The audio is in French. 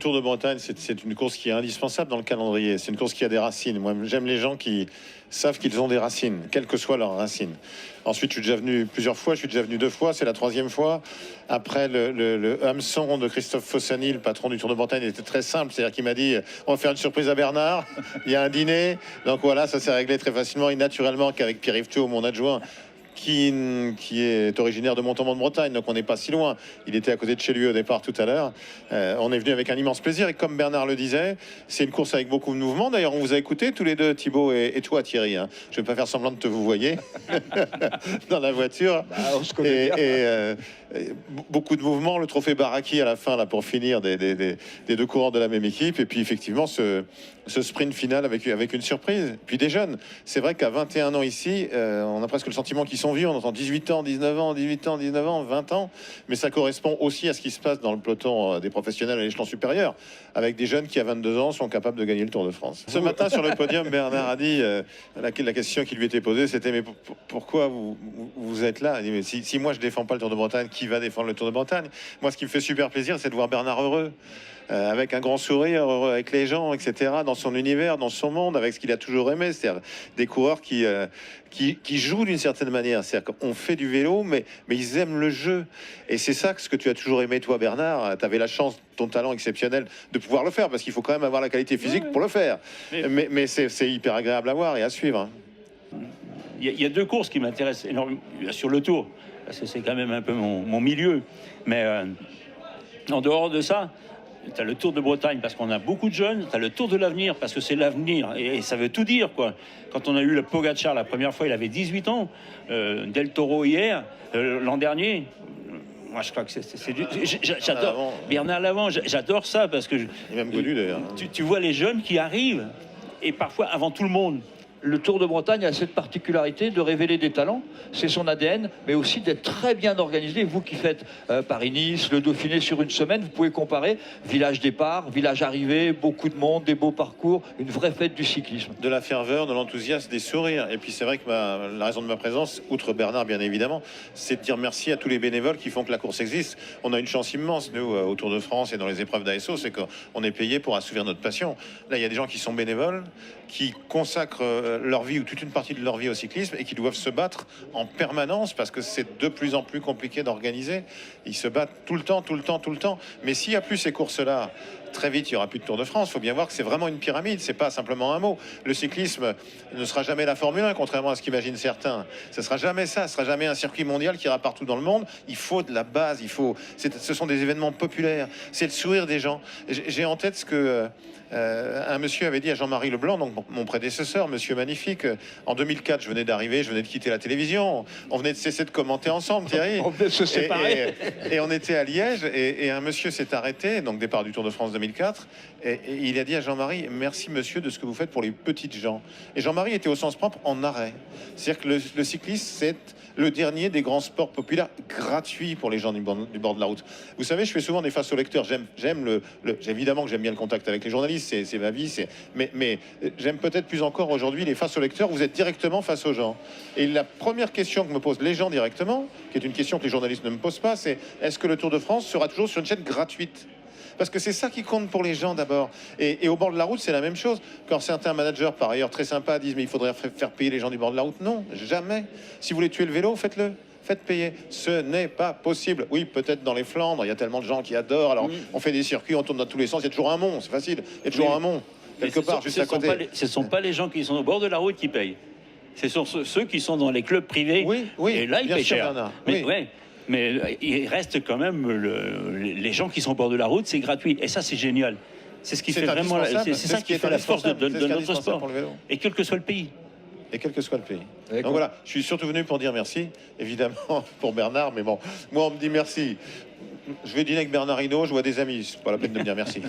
Tour de Bretagne, c'est une course qui est indispensable dans le calendrier. C'est une course qui a des racines. Moi, j'aime les gens qui savent qu'ils ont des racines, quelles que soient leurs racines. Ensuite, je suis déjà venu plusieurs fois. Je suis déjà venu 2 fois. C'est la 3e fois. Après, le hameçon de Christophe Fossany, le patron du Tour de Bretagne, était très simple. C'est-à-dire qu'il m'a dit, on va faire une surprise à Bernard. Il y a un dîner. Donc voilà, ça s'est réglé très facilement et naturellement qu'avec Pierre-Yves Thau, mon adjoint, qui est originaire de Montauban de Bretagne, donc on n'est pas si loin. Il était à côté de chez lui au départ tout à l'heure. On est venu avec un immense plaisir et comme Bernard le disait, c'est une course avec beaucoup de mouvements. D'ailleurs, on vous a écouté tous les deux, Thibaut et toi Thierry. Hein. Je ne vais pas faire semblant de te vous voyer dans la voiture. Bah, on se connaît bien. Beaucoup de mouvements, le trophée Baraki à la fin là pour finir des 2 coureurs de la même équipe et puis effectivement ce sprint final avec une surprise. Puis des jeunes. C'est vrai qu'à 21 ans ici, on a presque le sentiment qu'ils sont vieux. On entend 18 ans, 19 ans, 18 ans, 19 ans, 20 ans. Mais ça correspond aussi à ce qui se passe dans le peloton des professionnels à l'échelon supérieur, avec des jeunes qui à 22 ans sont capables de gagner le Tour de France. Ce matin sur le podium, Bernard a dit, la question qui lui était posée, c'était mais pourquoi vous êtes là? Il dit, mais si moi je défends pas le Tour de Bretagne, qui va défendre le Tour de Bretagne? Moi, ce qui me fait super plaisir, c'est de voir Bernard heureux. Avec un grand sourire, heureux avec les gens, etc., dans son univers, dans son monde, avec ce qu'il a toujours aimé, c'est-à-dire des coureurs qui jouent d'une certaine manière. C'est-à-dire qu'on fait du vélo, mais ils aiment le jeu. Et c'est ça ce que tu as toujours aimé, toi, Bernard. Tu avais la chance, ton talent exceptionnel, de pouvoir le faire, parce qu'il faut quand même avoir la qualité physique pour le faire. Mais c'est hyper agréable à voir et à suivre. Hein. Il y a 2 courses qui m'intéressent énormément sur le Tour, parce que c'est quand même un peu mon milieu. Mais en dehors de ça, tu as le Tour de Bretagne parce qu'on a beaucoup de jeunes, tu as le Tour de l'avenir parce que c'est l'avenir et ça veut tout dire quoi. Quand on a eu le Pogacar la première fois, il avait 18 ans, Del Toro hier, l'an dernier. Moi, je crois que c'est du... J'adore Bernard Lavant, j'adore ça parce que... Même connu d'ailleurs. Tu vois les jeunes qui arrivent et parfois avant tout le monde. Le Tour de Bretagne a cette particularité de révéler des talents, c'est son ADN, mais aussi d'être très bien organisé. Vous qui faites Paris-Nice, le Dauphiné sur une semaine, vous pouvez comparer village départ, village arrivée, beaucoup de monde, des beaux parcours, une vraie fête du cyclisme. De la ferveur, de l'enthousiasme, des sourires. Et puis c'est vrai que la raison de ma présence, outre Bernard bien évidemment, c'est de dire merci à tous les bénévoles qui font que la course existe. On a une chance immense, nous, au Tour de France et dans les épreuves d'ASO, c'est qu'on est payé pour assouvir notre passion. Là, il y a des gens qui sont bénévoles, qui consacrent leur vie ou toute une partie de leur vie au cyclisme et qui doivent se battre en permanence parce que c'est de plus en plus compliqué d'organiser. Ils se battent tout le temps, tout le temps, tout le temps. Mais s'il n'y a plus ces courses-là, très vite, il n'y aura plus de Tour de France. Il faut bien voir que c'est vraiment une pyramide, c'est pas simplement un mot. Le cyclisme ne sera jamais la Formule 1, contrairement à ce qu'imaginent certains. Ce sera jamais ça, ce sera jamais un circuit mondial qui ira partout dans le monde. Il faut de la base, ce sont des événements populaires, c'est le sourire des gens. J'ai en tête ce que un monsieur avait dit à Jean-Marie Leblanc, donc mon prédécesseur, monsieur magnifique. En 2004, je venais d'arriver, je venais de quitter la télévision. On venait de cesser de commenter ensemble, Thierry. On venait de se séparer. Et on était à Liège et un monsieur s'est arrêté, donc départ du Tour de France 2004. Et il a dit à Jean-Marie, merci monsieur de ce que vous faites pour les petites gens. Et Jean-Marie était au sens propre en arrêt. C'est-à-dire que le cyclisme, c'est le dernier des grands sports populaires gratuits pour les gens du bord de la route. Vous savez, je fais souvent des faces aux lecteurs. Évidemment que j'aime bien le contact avec les journalistes, c'est ma vie. Mais j'aime peut-être plus encore aujourd'hui les faces aux lecteurs. Vous êtes directement face aux gens. Et la première question que me posent les gens directement, qui est une question que les journalistes ne me posent pas, c'est est-ce que le Tour de France sera toujours sur une chaîne gratuite ? Parce que c'est ça qui compte pour les gens d'abord. Et au bord de la route, c'est la même chose. Quand certains managers, par ailleurs très sympas, disent mais il faudrait faire payer les gens du bord de la route. Non, jamais. Si vous voulez tuer le vélo, faites-le. Faites payer. Ce n'est pas possible. Oui, peut-être dans les Flandres, il y a tellement de gens qui adorent. Alors, on fait des circuits, on tourne dans tous les sens. Il y a toujours un mont, c'est facile. Il y a toujours un mont, quelque part, juste à côté. Ce ne sont pas les gens qui sont au bord de la route qui payent. Ce sont ceux qui sont dans les clubs privés. Oui, et là, ils payent cher. Oui. Mais il reste quand même les gens qui sont au bord de la route, c'est gratuit. Et ça, c'est génial. C'est ce qui fait vraiment, c'est ça qui fait la force de notre sport. Et quel que soit le pays. Et quel que soit le pays. Donc voilà, je suis surtout venu pour dire merci, évidemment, pour Bernard, mais bon, moi on me dit merci. Je vais dîner avec Bernard Hinault, je vois des amis, c'est pas la peine de me dire merci.